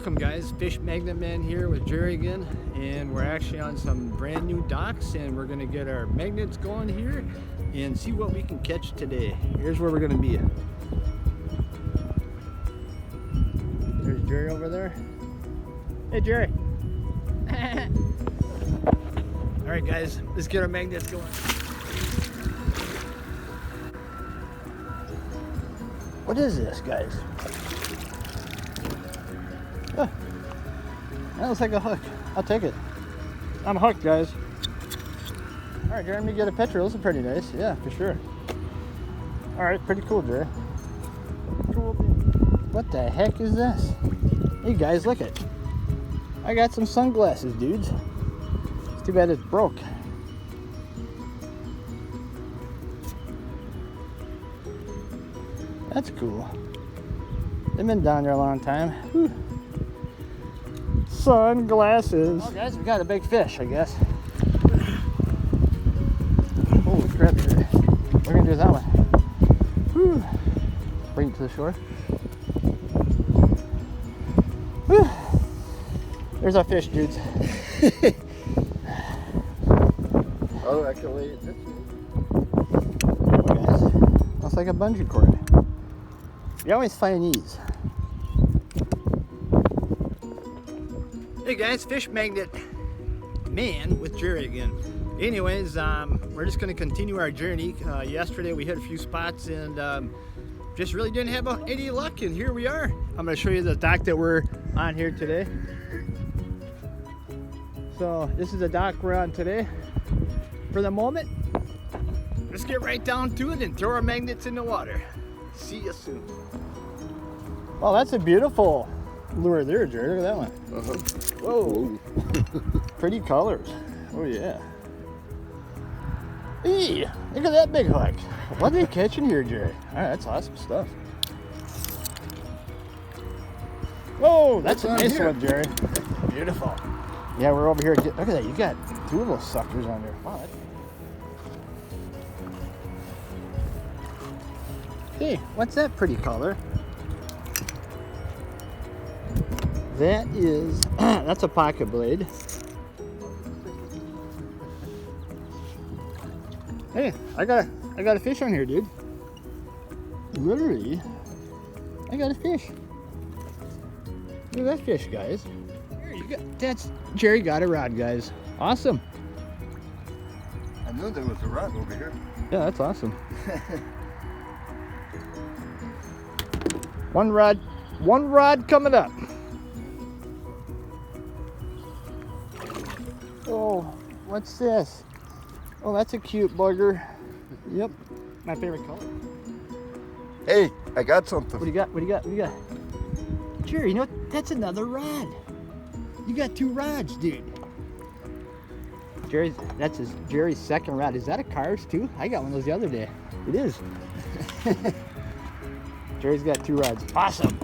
Welcome guys, Fish Magnet Man here with Jerry again, and we're actually on some brand new docks and we're gonna get our magnets going here and see what we can catch today. Here's where we're gonna be. There's Jerry over there. Hey Jerry. Alright guys, let's get our magnets going. What is this, guys? Oh, that looks like a hook. I'll take it. I'm hooked, guys. Alright, Jerry, let me get a picture. Those are pretty nice. Yeah, for sure. Alright, pretty cool, Jerry. Cool. What the heck is this? Hey, guys, look it. I got some sunglasses, dudes. It's too bad it's broke. That's cool. They've been down there a long time. Whew. Sunglasses. Oh, guys, we got a big fish, I guess. Holy crap, Jerry. We're gonna do that one. Whew. Bring it to the shore. Whew. There's our fish, dudes. Oh, I can lay it this way. Oh, guys. Looks like a bungee cord. You always find these. Hey guys, Fish Magnet Man with Jerry again. Anyways, we're just going to continue our journey. Yesterday we hit a few spots and just really didn't have any luck, and here we are. I'm going to show you the dock that we're on here today. So this is the dock we're on today. For the moment, let's get right down to it and throw our magnets in the water. See you soon. Oh, that's a beautiful lure there, Jerry. Look at that one. Whoa. Pretty colors. Oh, yeah. Hey, look at that big hook. What are they catching here, Jerry? All right, that's awesome stuff. Whoa, that's a nice one, Jerry. Beautiful. Yeah, we're over here. Look at that. You got two little suckers on there. Wow. Hey, what's that pretty color? That is, that's a pocket blade. Hey, I got a fish on here, dude. Literally, I got a fish. Look at that fish, guys. Jerry got a rod, guys. Awesome. I knew there was a rod over here. Yeah, that's awesome. One rod coming up. Oh, what's this? Oh, that's a cute bugger. Yep, my favorite color. Hey, I got something. What do you got? What do you got? What do you got? Jerry, you know what? That's another rod. You got two rods, dude. That's Jerry's second rod. Is that a Cars too? I got one of those the other day. It is. Jerry's got two rods. Awesome.